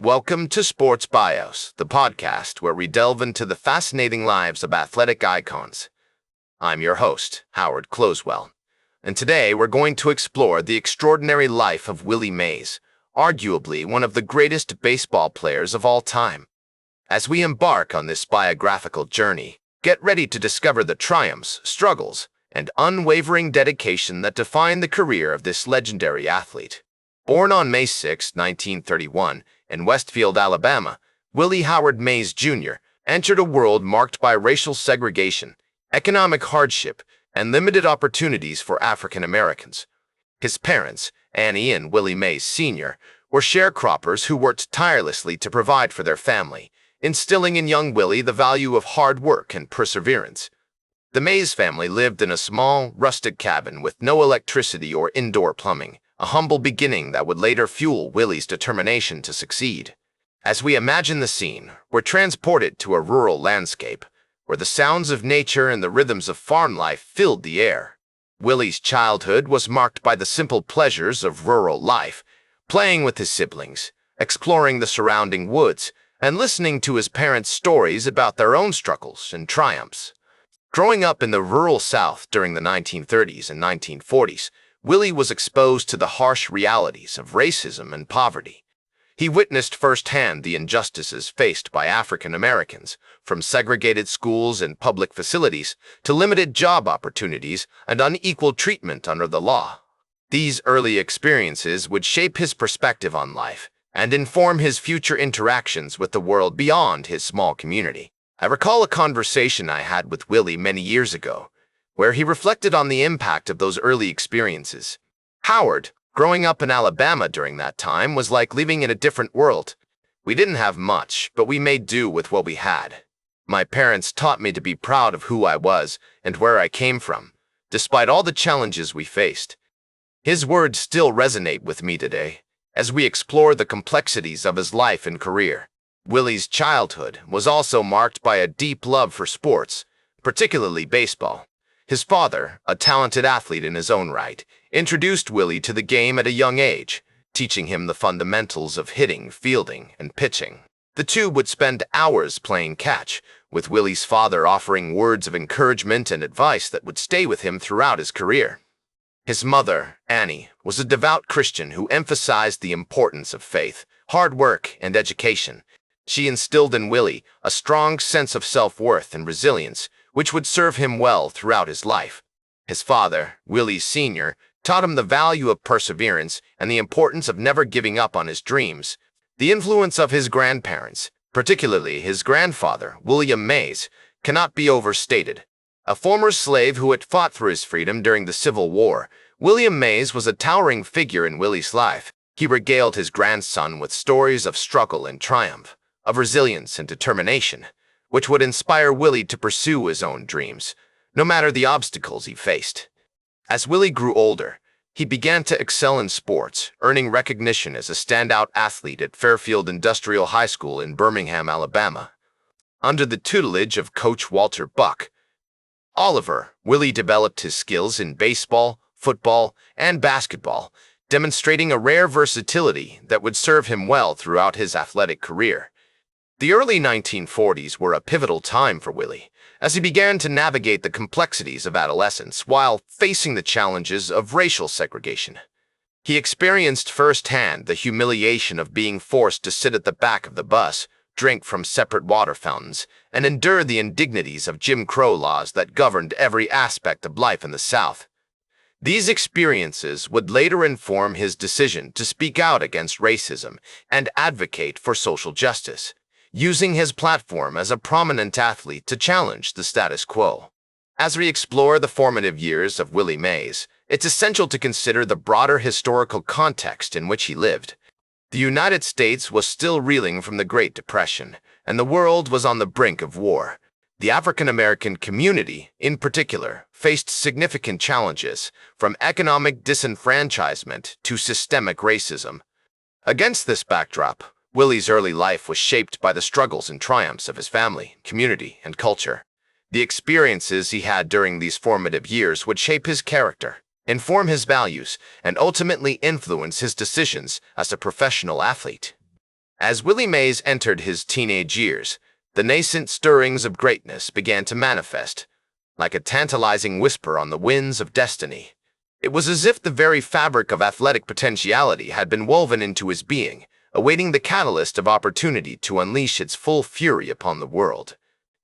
Welcome to Sports Bios, the podcast where we delve into the fascinating lives of athletic icons. I'm your host, Howard Closewell, and today we're going to explore the extraordinary life of Willie Mays, arguably one of the greatest baseball players of all time. As we embark on this biographical journey, get ready to discover the triumphs, struggles, and unwavering dedication that define the career of this legendary athlete. Born on May 6, 1931, in Westfield, Alabama, Willie Howard Mays Jr. entered a world marked by racial segregation, economic hardship, and limited opportunities for African Americans. His parents, Annie and Willie Mays Sr., were sharecroppers who worked tirelessly to provide for their family, instilling in young Willie the value of hard work and perseverance. The Mays family lived in a small, rustic cabin with no electricity or indoor plumbing, a humble beginning that would later fuel Willie's determination to succeed. As we imagine the scene, we're transported to a rural landscape, where the sounds of nature and the rhythms of farm life filled the air. Willie's childhood was marked by the simple pleasures of rural life, playing with his siblings, exploring the surrounding woods, and listening to his parents' stories about their own struggles and triumphs. Growing up in the rural South during the 1930s and 1940s, Willie was exposed to the harsh realities of racism and poverty. He witnessed firsthand the injustices faced by African Americans, from segregated schools and public facilities to limited job opportunities and unequal treatment under the law. These early experiences would shape his perspective on life and inform his future interactions with the world beyond his small community. I recall a conversation I had with Willie many years ago, where he reflected on the impact of those early experiences. Howard, growing up in Alabama during that time, was like living in a different world. We didn't have much, but we made do with what we had. My parents taught me to be proud of who I was and where I came from, despite all the challenges we faced. His words still resonate with me today, as we explore the complexities of his life and career. Willie's childhood was also marked by a deep love for sports, particularly baseball. His father, a talented athlete in his own right, introduced Willie to the game at a young age, teaching him the fundamentals of hitting, fielding, and pitching. The two would spend hours playing catch, with Willie's father offering words of encouragement and advice that would stay with him throughout his career. His mother, Annie, was a devout Christian who emphasized the importance of faith, hard work, and education. She instilled in Willie a strong sense of self-worth and resilience, which would serve him well throughout his life. His father, Willie Sr., taught him the value of perseverance and the importance of never giving up on his dreams. The influence of his grandparents, particularly his grandfather, William Mays, cannot be overstated. A former slave who had fought for his freedom during the Civil War, William Mays was a towering figure in Willie's life. He regaled his grandson with stories of struggle and triumph, of resilience and determination, which would inspire Willie to pursue his own dreams, no matter the obstacles he faced. As Willie grew older, he began to excel in sports, earning recognition as a standout athlete at Fairfield Industrial High School in Birmingham, Alabama. Under the tutelage of Coach Walter Buck Oliver, Willie developed his skills in baseball, football, and basketball, demonstrating a rare versatility that would serve him well throughout his athletic career. The early 1940s were a pivotal time for Willie, as he began to navigate the complexities of adolescence while facing the challenges of racial segregation. He experienced firsthand the humiliation of being forced to sit at the back of the bus, drink from separate water fountains, and endure the indignities of Jim Crow laws that governed every aspect of life in the South. These experiences would later inform his decision to speak out against racism and advocate for social justice, using his platform as a prominent athlete to challenge the status quo. As we explore the formative years of Willie Mays, it's essential to consider the broader historical context in which he lived. The United States was still reeling from the Great Depression, and the world was on the brink of war. The African American community, in particular, faced significant challenges, from economic disenfranchisement to systemic racism. Against this backdrop, Willie's early life was shaped by the struggles and triumphs of his family, community, and culture. The experiences he had during these formative years would shape his character, inform his values, and ultimately influence his decisions as a professional athlete. As Willie Mays entered his teenage years, the nascent stirrings of greatness began to manifest, like a tantalizing whisper on the winds of destiny. It was as if the very fabric of athletic potentiality had been woven into his being, awaiting the catalyst of opportunity to unleash its full fury upon the world.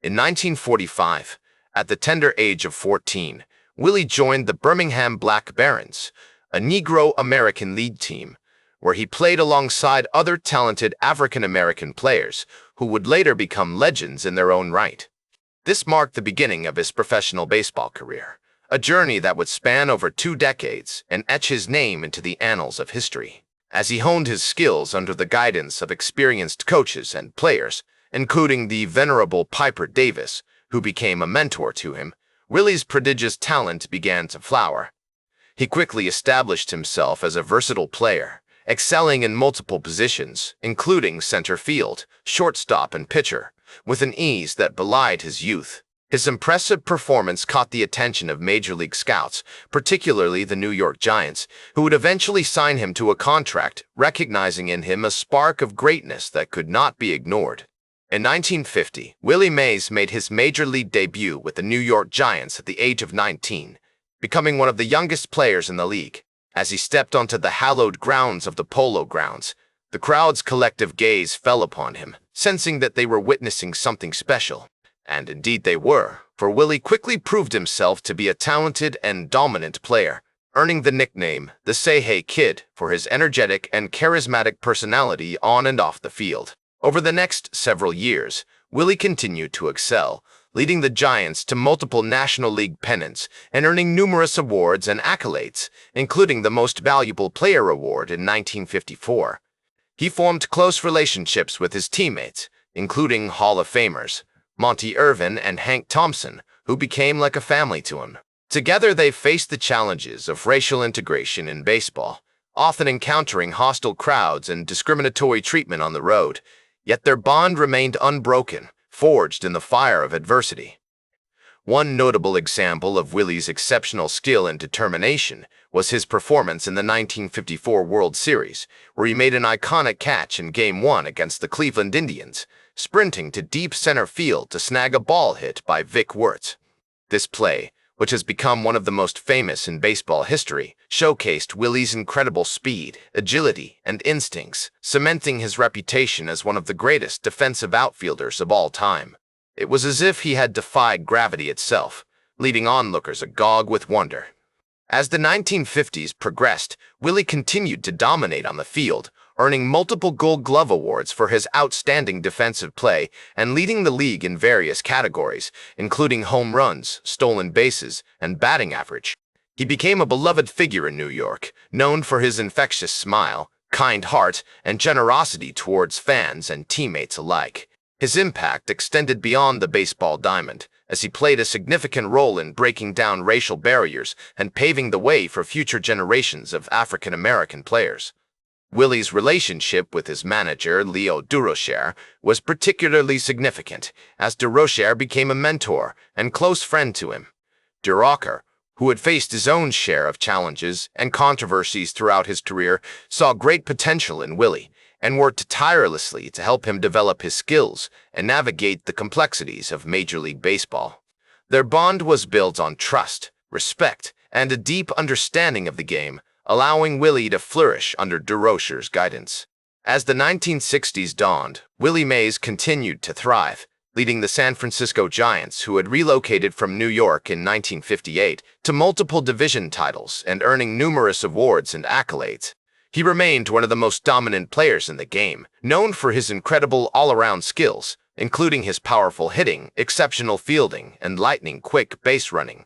In 1945, at the tender age of 14, Willie joined the Birmingham Black Barons, a Negro-American league team, where he played alongside other talented African-American players who would later become legends in their own right. This marked the beginning of his professional baseball career, a journey that would span over 2 decades and etch his name into the annals of history. As he honed his skills under the guidance of experienced coaches and players, including the venerable Piper Davis, who became a mentor to him, Willie's prodigious talent began to flower. He quickly established himself as a versatile player, excelling in multiple positions, including center field, shortstop, and pitcher, with an ease that belied his youth. His impressive performance caught the attention of Major League scouts, particularly the New York Giants, who would eventually sign him to a contract, recognizing in him a spark of greatness that could not be ignored. In 1950, Willie Mays made his Major League debut with the New York Giants at the age of 19, becoming one of the youngest players in the league. As he stepped onto the hallowed grounds of the Polo Grounds, the crowd's collective gaze fell upon him, sensing that they were witnessing something special. And indeed they were, for Willie quickly proved himself to be a talented and dominant player, earning the nickname the Say Hey Kid for his energetic and charismatic personality on and off the field. Over the next several years, Willie continued to excel, leading the Giants to multiple National League pennants and earning numerous awards and accolades, including the Most Valuable Player Award in 1954. He formed close relationships with his teammates, including Hall of Famers Monty Irvin and Hank Thompson, who became like a family to him. Together they faced the challenges of racial integration in baseball, often encountering hostile crowds and discriminatory treatment on the road, yet their bond remained unbroken, forged in the fire of adversity. One notable example of Willie's exceptional skill and determination was his performance in the 1954 World Series, where he made an iconic catch in Game 1 against the Cleveland Indians, sprinting to deep center field to snag a ball hit by Vic Wertz. This play, which has become one of the most famous in baseball history, showcased Willie's incredible speed, agility, and instincts, cementing his reputation as one of the greatest defensive outfielders of all time. It was as if he had defied gravity itself, leaving onlookers agog with wonder. As the 1950s progressed, Willie continued to dominate on the field, earning multiple Gold Glove awards for his outstanding defensive play and leading the league in various categories, including home runs, stolen bases, and batting average. He became a beloved figure in New York, known for his infectious smile, kind heart, and generosity towards fans and teammates alike. His impact extended beyond the baseball diamond, as he played a significant role in breaking down racial barriers and paving the way for future generations of African-American players. Willie's relationship with his manager, Leo Durocher, was particularly significant, as Durocher became a mentor and close friend to him. Durocher, who had faced his own share of challenges and controversies throughout his career, saw great potential in Willie and worked tirelessly to help him develop his skills and navigate the complexities of Major League Baseball. Their bond was built on trust, respect, and a deep understanding of the game, allowing Willie to flourish under Durocher's guidance. As the 1960s dawned, Willie Mays continued to thrive, leading the San Francisco Giants, who had relocated from New York in 1958, to multiple division titles and earning numerous awards and accolades. He remained one of the most dominant players in the game, known for his incredible all-around skills, including his powerful hitting, exceptional fielding, and lightning-quick base running.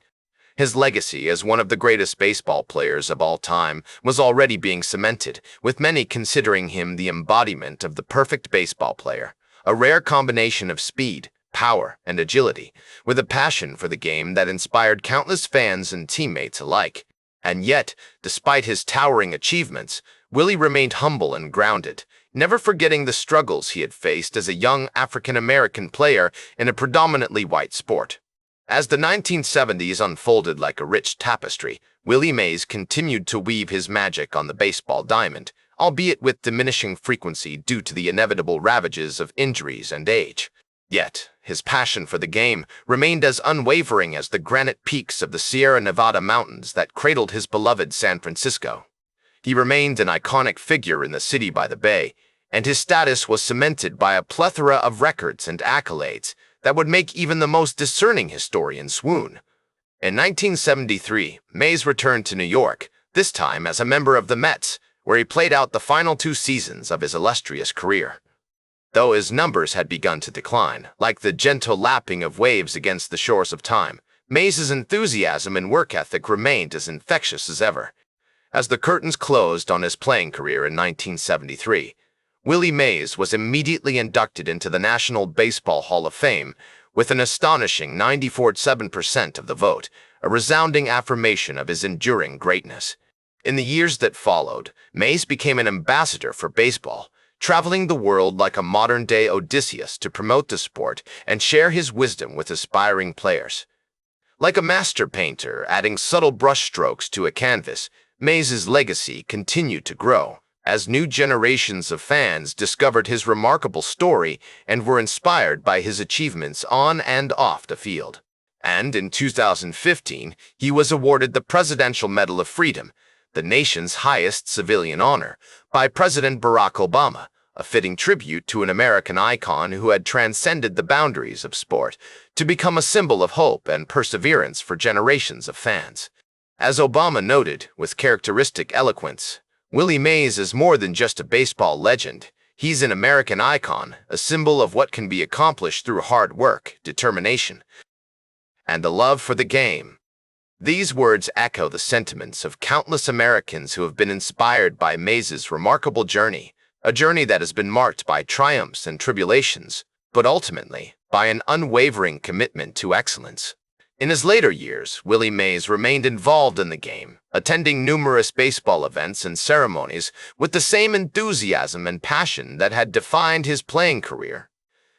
His legacy as one of the greatest baseball players of all time was already being cemented, with many considering him the embodiment of the perfect baseball player, a rare combination of speed, power, and agility, with a passion for the game that inspired countless fans and teammates alike. And yet, despite his towering achievements, Willie remained humble and grounded, never forgetting the struggles he had faced as a young African-American player in a predominantly white sport. As the 1970s unfolded like a rich tapestry, Willie Mays continued to weave his magic on the baseball diamond, albeit with diminishing frequency due to the inevitable ravages of injuries and age. Yet, his passion for the game remained as unwavering as the granite peaks of the Sierra Nevada mountains that cradled his beloved San Francisco. He remained an iconic figure in the city by the bay, and his status was cemented by a plethora of records and accolades that would make even the most discerning historian swoon. In 1973, Mays returned to New York, this time as a member of the Mets, where he played out the final 2 seasons of his illustrious career. Though his numbers had begun to decline, like the gentle lapping of waves against the shores of time, Mays's enthusiasm and work ethic remained as infectious as ever. As the curtains closed on his playing career in 1973, Willie Mays was immediately inducted into the National Baseball Hall of Fame with an astonishing 94.7% of the vote, a resounding affirmation of his enduring greatness. In the years that followed, Mays became an ambassador for baseball, traveling the world like a modern-day Odysseus to promote the sport and share his wisdom with aspiring players. Like a master painter adding subtle brushstrokes to a canvas, Mays's legacy continued to grow as new generations of fans discovered his remarkable story and were inspired by his achievements on and off the field. And in 2015, he was awarded the Presidential Medal of Freedom, the nation's highest civilian honor, by President Barack Obama, a fitting tribute to an American icon who had transcended the boundaries of sport to become a symbol of hope and perseverance for generations of fans. As Obama noted with characteristic eloquence, Willie Mays is more than just a baseball legend. He's an American icon, a symbol of what can be accomplished through hard work, determination, and the love for the game. These words echo the sentiments of countless Americans who have been inspired by Mays's remarkable journey, a journey that has been marked by triumphs and tribulations, but ultimately by an unwavering commitment to excellence. In his later years, Willie Mays remained involved in the game, attending numerous baseball events and ceremonies with the same enthusiasm and passion that had defined his playing career.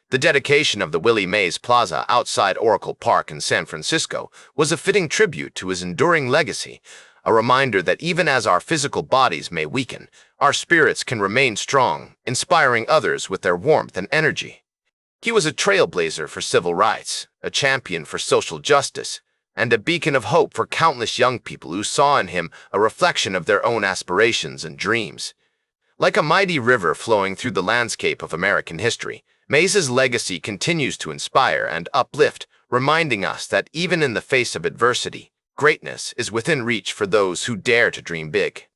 The dedication of the Willie Mays Plaza outside Oracle Park in San Francisco was a fitting tribute to his enduring legacy, a reminder that even as our physical bodies may weaken, our spirits can remain strong, inspiring others with their warmth and energy. He was a trailblazer for civil rights, a champion for social justice, and a beacon of hope for countless young people who saw in him a reflection of their own aspirations and dreams. Like a mighty river flowing through the landscape of American history, Mays's legacy continues to inspire and uplift, reminding us that even in the face of adversity, greatness is within reach for those who dare to dream big.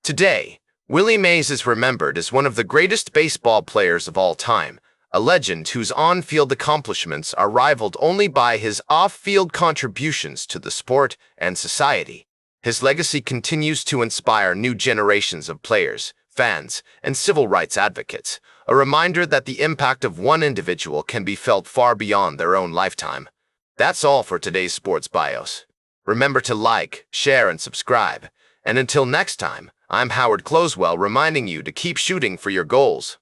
Today, Willie Mays is remembered as one of the greatest baseball players of all time, a legend whose on-field accomplishments are rivaled only by his off-field contributions to the sport and society. His legacy continues to inspire new generations of players, fans, and civil rights advocates, a reminder that the impact of one individual can be felt far beyond their own lifetime. That's all for today's Sports Bios. Remember to like, share, and subscribe. And until next time, I'm Howard Closewell reminding you to keep shooting for your goals.